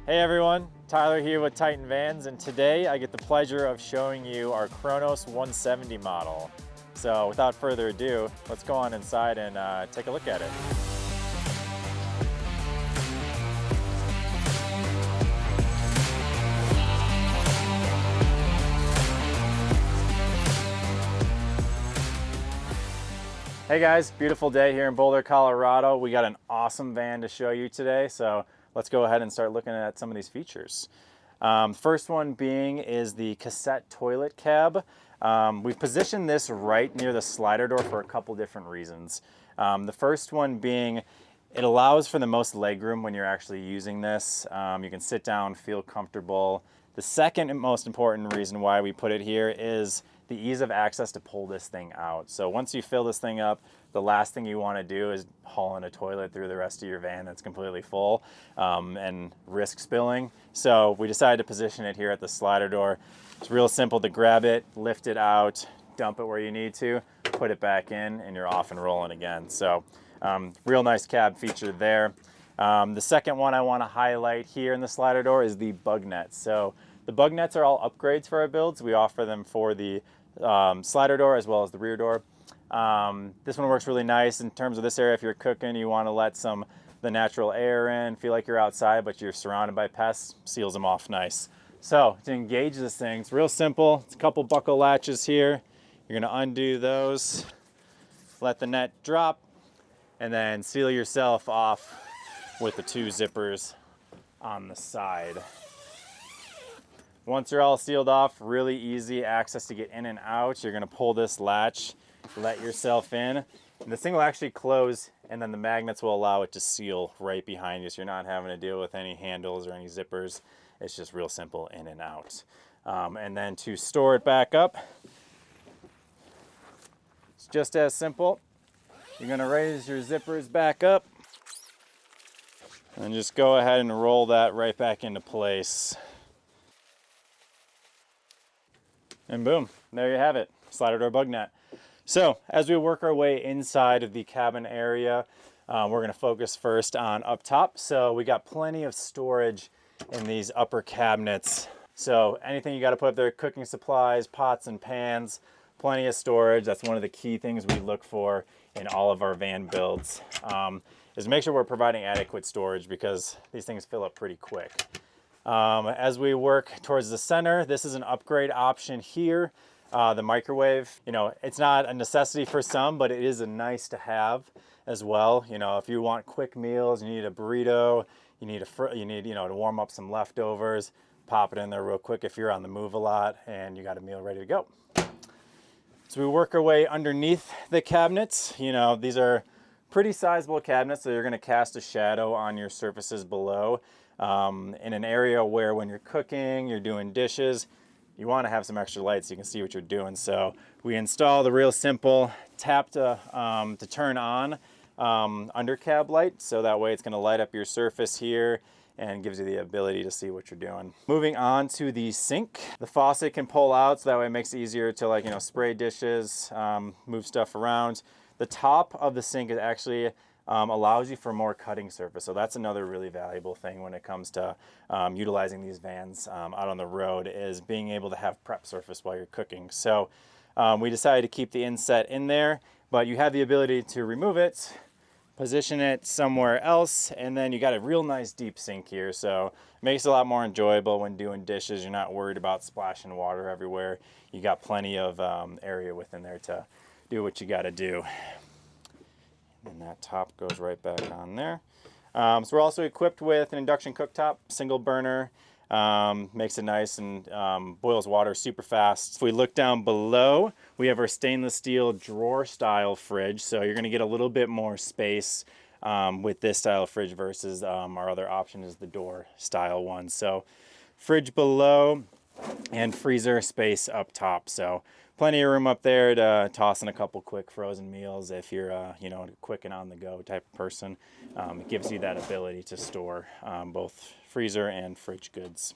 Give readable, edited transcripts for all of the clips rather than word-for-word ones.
Hey everyone, Tyler here with Titan Vans, and today I get the pleasure of showing you our Kronos 170 model. So without further ado, let's go on inside and take a look at it. Hey guys, beautiful day here in Boulder, Colorado. We got an awesome van to show you today, so let's go ahead and start looking at some of these features. First one being is the cassette toilet cab. We've positioned this right near the slider door for a couple different reasons. The first one being it allows for the most legroom when you're actually using this. You can sit down, feel comfortable. The second and most important reason why we put it here is the ease of access to pull this thing out. So once you fill this thing up, the last thing you want to do is haul in a toilet through the rest of your van that's completely full and risk spilling. So we decided to position it here at the slider door. It's real simple to grab it, lift it out, dump it where you need to, put it back in, and you're off and rolling again. So real nice cab feature there. The second one I want to highlight here in the slider door is the bug nets. So the bug nets are all upgrades for our builds. We offer them for the slider door as well as the rear door. This one works really nice in terms of this area. If you're cooking, you want to let the natural air in, feel like you're outside, but you're surrounded by pests, seals them off nice. So to engage this thing, it's real simple. It's a couple buckle latches here. You're going to undo those, let the net drop, and then seal yourself off with the two zippers on the side. Once you're all sealed off, really easy access to get in and out. You're gonna pull this latch, let yourself in, and this thing will actually close, and then the magnets will allow it to seal right behind you, so you're not having to deal with any handles or any zippers. It's just real simple in and out. And then to store it back up, it's just as simple. You're gonna raise your zippers back up, and just go ahead and roll that right back into place. And boom, there you have it, slider door bug net. So as we work our way inside of the cabin area, we're gonna focus first on up top. So we got plenty of storage in these upper cabinets. So anything you gotta put up there, cooking supplies, pots and pans, plenty of storage. That's one of the key things we look for in all of our van builds, is make sure we're providing adequate storage because these things fill up pretty quick. As we work towards the center, this is an upgrade option here. The microwave, it's not a necessity for some, but it is a nice to have as well. If you want quick meals, you need a burrito, you need to warm up some leftovers, pop it in there real quick if you're on the move a lot and you got a meal ready to go. So we work our way underneath the cabinets. These are pretty sizable cabinets, so you're going to cast a shadow on your surfaces below. In an area where when you're cooking, you're doing dishes, you want to have some extra light so you can see what you're doing. So we install the real simple tap to turn on under cab light, so that way it's going to light up your surface here and gives you the ability to see what you're doing. Moving on to the sink, the faucet can pull out, so that way it makes it easier to spray dishes, move stuff around. The top of the sink is actually allows you for more cutting surface. So that's another really valuable thing when it comes to utilizing these vans out on the road, is being able to have prep surface while you're cooking. So we decided to keep the inset in there, but you have the ability to remove it, position it somewhere else, and then you got a real nice deep sink here. So it makes it a lot more enjoyable when doing dishes. You're not worried about splashing water everywhere. You got plenty of area within there to do what you got to do. And that top goes right back on there. So we're also equipped with an induction cooktop, single burner, makes it nice and boils water super fast. If we look down below, we have our stainless steel drawer style fridge. So you're gonna get a little bit more space with this style of fridge versus our other option is the door style one. So fridge below and freezer space up top. So plenty of room up there to toss in a couple quick frozen meals if you're a quick and on the go type of person. It gives you that ability to store both freezer and fridge goods.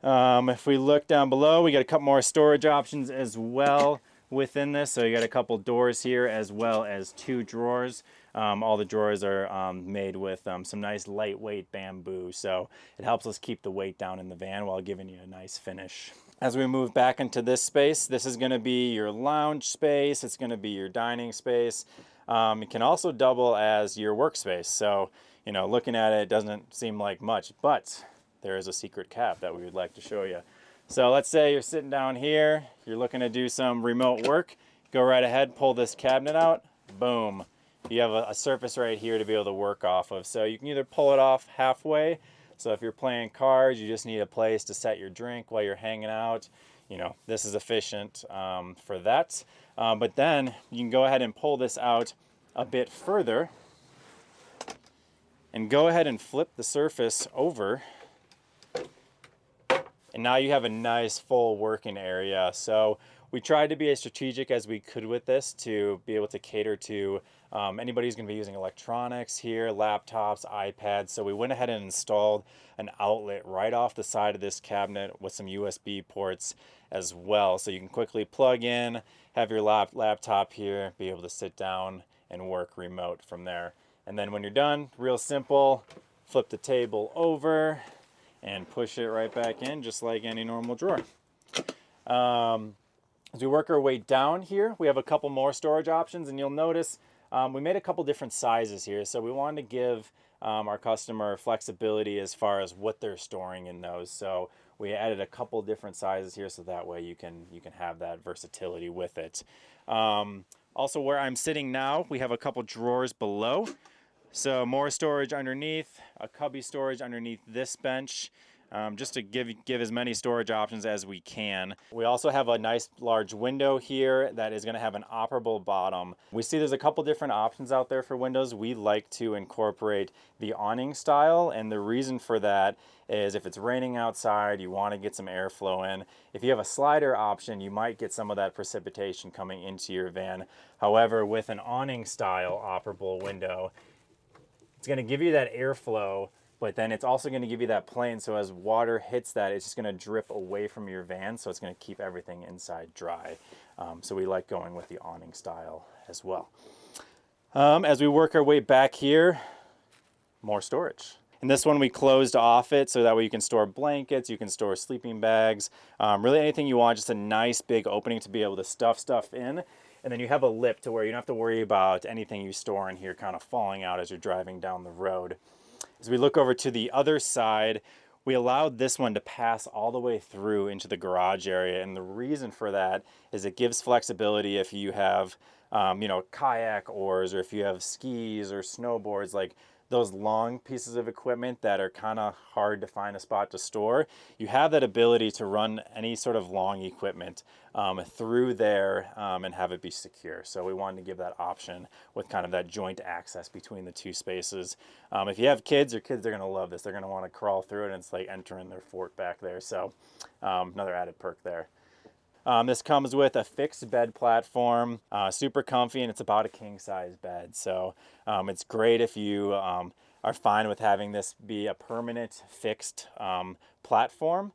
If we look down below, we got a couple more storage options as well. within this. So you got a couple doors here as well as 2 drawers. All the drawers are made with some nice lightweight bamboo, so it helps us keep the weight down in the van while giving you a nice finish. As we move back into this space, this is going to be your lounge space. It's going to be your dining space. It can also double as your workspace. So, you know, looking at it, it doesn't seem like much, but there is a secret cab that we would like to show you. So let's say you're sitting down here, you're looking to do some remote work. Go right ahead, pull this cabinet out, boom. You have a surface right here to be able to work off of. So you can either pull it off halfway. So if you're playing cards, you just need a place to set your drink while you're hanging out. You know, this is efficient for that. But then you can go ahead and pull this out a bit further and go ahead and flip the surface over. And now you have a nice full working area. So we tried to be as strategic as we could with this to be able to cater to anybody who's going to be using electronics here, laptops, iPads. So we went ahead and installed an outlet right off the side of this cabinet with some USB ports as well. So you can quickly plug in, have your laptop here, be able to sit down and work remote from there. And then when you're done, real simple, flip the table over and push it right back in just like any normal drawer. As we work our way down here, we have a couple more storage options, and you'll notice we made a couple different sizes here. So we wanted to give our customer flexibility as far as what they're storing in those. So we added a couple different sizes here, so that way you can have that versatility with it. Also, where I'm sitting now, we have a couple drawers below. So more storage underneath, a cubby storage underneath this bench. Just to give as many storage options as we can. We also have a nice large window here that is going to have an operable bottom. We see there's a couple different options out there for windows. We like to incorporate the awning style, and the reason for that is if it's raining outside, you want to get some airflow in. If you have a slider option, you might get some of that precipitation coming into your van. However, with an awning style operable window, it's going to give you that airflow, but then it's also going to give you that plane, so as water hits that, it's just going to drip away from your van, so it's going to keep everything inside dry. So we like going with the awning style as well. As we work our way back here, more storage. And this one we closed off it so that way you can store blankets, you can store sleeping bags, really anything you want, just a nice big opening to be able to stuff stuff in. And then you have a lip to where you don't have to worry about anything you store in here kind of falling out as you're driving down the road. As we look over to the other side, we allowed this one to pass all the way through into the garage area. And the reason for that is it gives flexibility if you have, kayak oars, or if you have skis or snowboards, like those long pieces of equipment that are kind of hard to find a spot to store. You have that ability to run any sort of long equipment through there and have it be secure. So we wanted to give that option with kind of that joint access between the two spaces. If you have kids, your kids are going to love this. They're going to want to crawl through it, and it's like entering their fort back there. So another added perk there. This comes with a fixed bed platform, super comfy, and it's about a king size bed. So it's great if you are fine with having this be a permanent fixed platform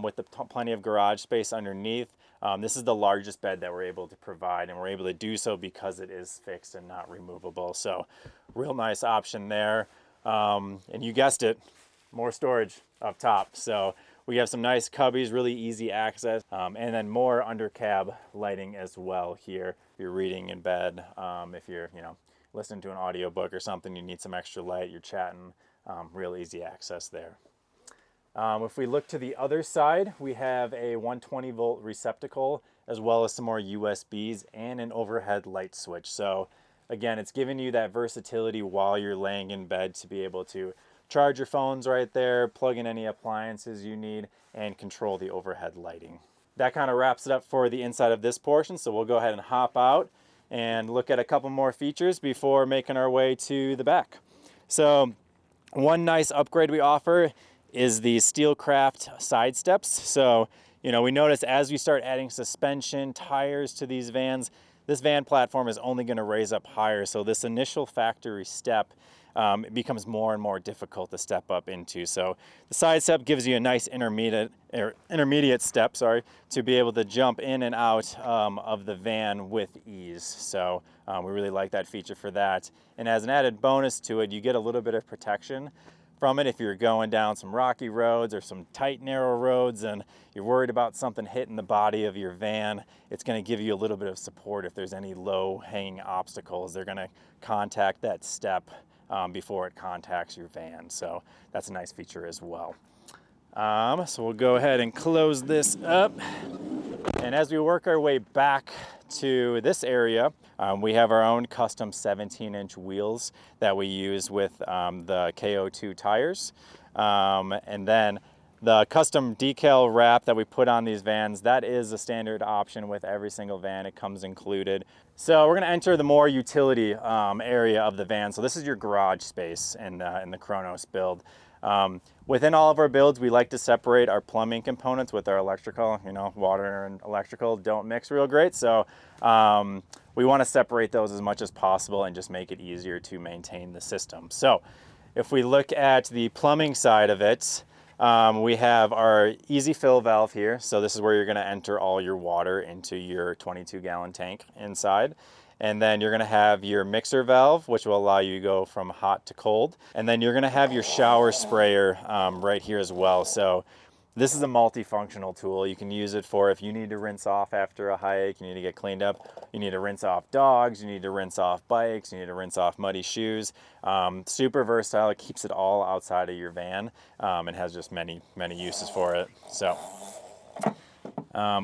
with plenty of garage space underneath. This is the largest bed that we're able to provide, and we're able to do so because it is fixed and not removable. So real nice option there. And you guessed it, more storage up top. So we have some nice cubbies, really easy access, and then more under cab lighting as well here. If you're reading in bed, if you're listening to an audiobook or something, you need some extra light, you're chatting, real easy access there. If we look to the other side, we have a 120 volt receptacle as well as some more USBs and an overhead light switch. So again, it's giving you that versatility while you're laying in bed to be able to charge your phones right there, plug in any appliances you need, and control the overhead lighting. That kind of wraps it up for the inside of this portion, so we'll go ahead and hop out and look at a couple more features before making our way to the back. So one nice upgrade we offer is the Steelcraft side steps. So we notice as we start adding suspension, tires to these vans, this van platform is only going to raise up higher. So this initial factory step it becomes more and more difficult to step up into. So the side step gives you a nice intermediate step, to be able to jump in and out of the van with ease. So we really like that feature for that. And as an added bonus to it, you get a little bit of protection from it if you're going down some rocky roads or some tight, narrow roads and you're worried about something hitting the body of your van. It's going to give you a little bit of support if there's any low-hanging obstacles. They're going to contact that step before it contacts your van. So that's a nice feature as well. So we'll go ahead and close this up. And as we work our way back to this area, we have our own custom 17-inch wheels that we use with the KO2 tires. And then the custom decal wrap that we put on these vans, that is a standard option with every single van. It comes included. So we're going to enter the more utility area of the van. So this is your garage space in the Kronos build. Within all of our builds, we like to separate our plumbing components with our electrical. You know, water and electrical don't mix real great. So we want to separate those as much as possible and just make it easier to maintain the system. So if we look at the plumbing side of it, we have our easy fill valve here. So this is where you're going to enter all your water into your 22-gallon tank inside. And then you're going to have your mixer valve, which will allow you to go from hot to cold. And then you're going to have your shower sprayer right here as well. So this is a multifunctional tool. You can use it for if you need to rinse off after a hike, you need to get cleaned up, you need to rinse off dogs, you need to rinse off bikes, you need to rinse off muddy shoes. Super versatile. It keeps it all outside of your van and has just many uses for it. So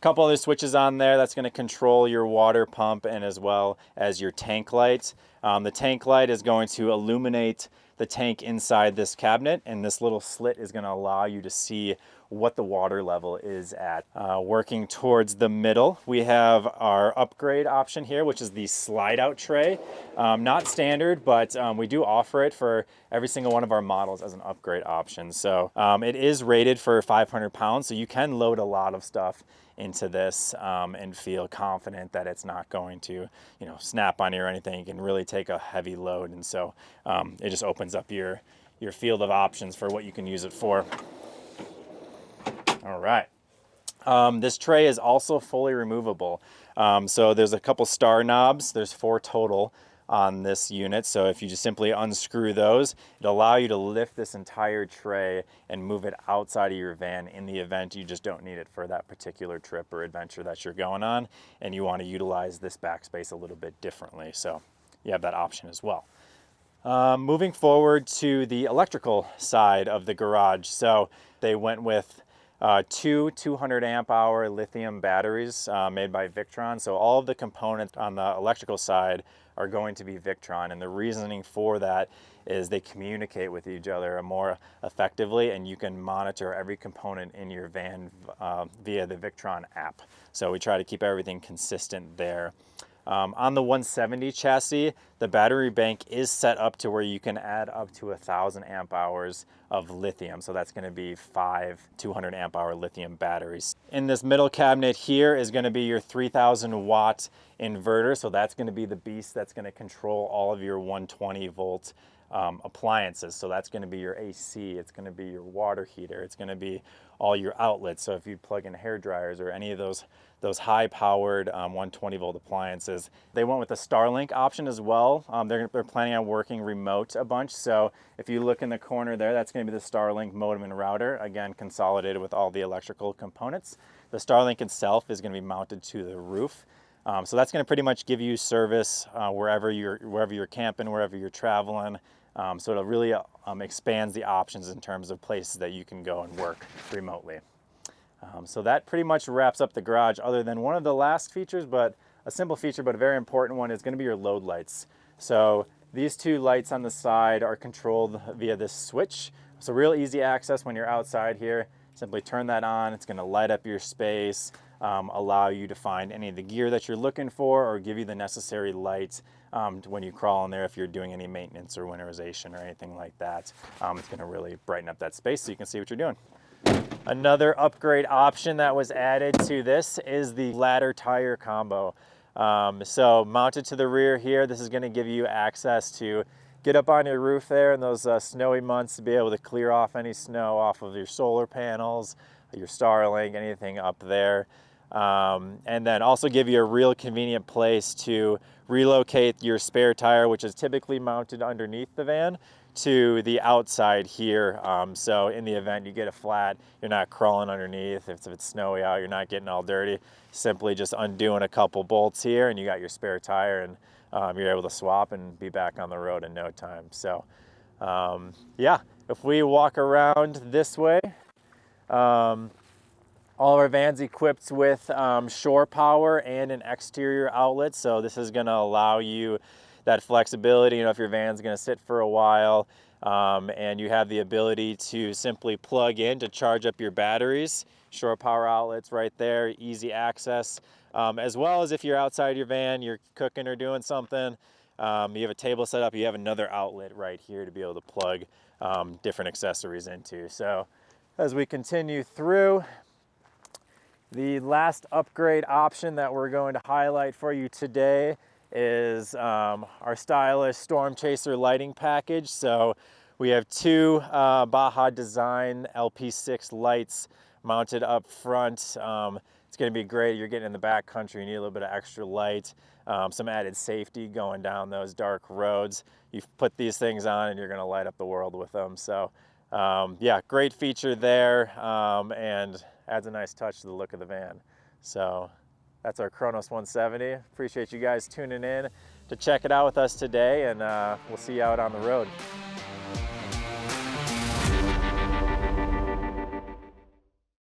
couple other switches on there that's going to control your water pump and as well as your tank light. The tank light is going to illuminate the tank inside this cabinet, and this little slit is going to allow you to see what the water level is at. Working towards the middle, we have our upgrade option here, which is the slide out tray. Not standard, but we do offer it for every single one of our models as an upgrade option. So it is rated for 500 pounds, so you can load a lot of stuff into this and feel confident that it's not going to, you know, snap on you or anything. You can really take a heavy load, and so it just opens up your field of options for what you can use it for. All right. This tray is also fully removable. So there's a couple star knobs. There's 4 total on this unit. So if you just simply unscrew those, it'll allow you to lift this entire tray and move it outside of your van in the event you just don't need it for that particular trip or adventure that you're going on, and you want to utilize this backspace a little bit differently. So you have that option as well. Moving forward to the electrical side of the garage. So they went with 2 200 amp hour lithium batteries made by Victron. So all of the components on the electrical side are going to be Victron, and the reasoning for that is they communicate with each other more effectively, and you can monitor every component in your van via the Victron app. So we try to keep everything consistent there. On the 170 chassis, the battery bank is set up to where you can add up to 1,000 amp hours of lithium. So that's going to be 5 200 amp hour lithium batteries. In this middle cabinet here is going to be your 3,000 watt inverter. So that's going to be the beast that's going to control all of your 120 volt appliances. So that's going to be your AC, it's going to be your water heater, it's going to be all your outlets. So if you plug in hair dryers or any of those high powered 120 volt appliances. They went with the Starlink option as well. They're planning on working remote a bunch. So if you look in the corner there, that's going to be the Starlink modem and router, again consolidated with all the electrical components. The Starlink itself is going to be mounted to the roof. So that's going to pretty much give you service wherever you're camping, wherever you're traveling. So it really expands the options in terms of places that you can go and work remotely. So that pretty much wraps up the garage, other than one of the last features, but a simple feature, but a very important one, is going to be your load lights. So these 2 lights on the side are controlled via this switch. So real easy access when you're outside here. Simply turn that on. It's going to light up your space, allow you to find any of the gear that you're looking for, or give you the necessary light when you crawl in there if you're doing any maintenance or winterization or anything like that. It's going to really brighten up that space so you can see what you're doing. Another upgrade option that was added to this is the ladder tire combo. So mounted to the rear here, this is going to give you access to get up on your roof there in those snowy months to be able to clear off any snow off of your solar panels, your Starlink, anything up there. And then also give you a real convenient place to relocate your spare tire, which is typically mounted underneath the van, to the outside here. So in the event you get a flat, you're not crawling underneath. If it's snowy out, you're not getting all dirty. Simply just undoing a couple bolts here and you got your spare tire, and you're able to swap and be back on the road in no time. So yeah, if we walk around this way, all of our vans equipped with shore power and an exterior outlet. So this is gonna allow you that flexibility. You know, if your van's gonna sit for a while and you have the ability to simply plug in to charge up your batteries, shore power outlets right there, easy access. As well as if you're outside your van, you're cooking or doing something, you have a table set up, you have another outlet right here to be able to plug different accessories into. So as we continue through, the last upgrade option that we're going to highlight for you today is our stylish Storm Chaser lighting package. So we have two Baja Design LP6 lights mounted up front. It's going to be great. You're getting in the back country, you need a little bit of extra light, some added safety going down those dark roads. You put these things on and you're going to light up the world with them. So yeah, great feature there, and adds a nice touch to the look of the van. So that's our Kronos 170. Appreciate you guys tuning in to check it out with us today, and we'll see you out on the road.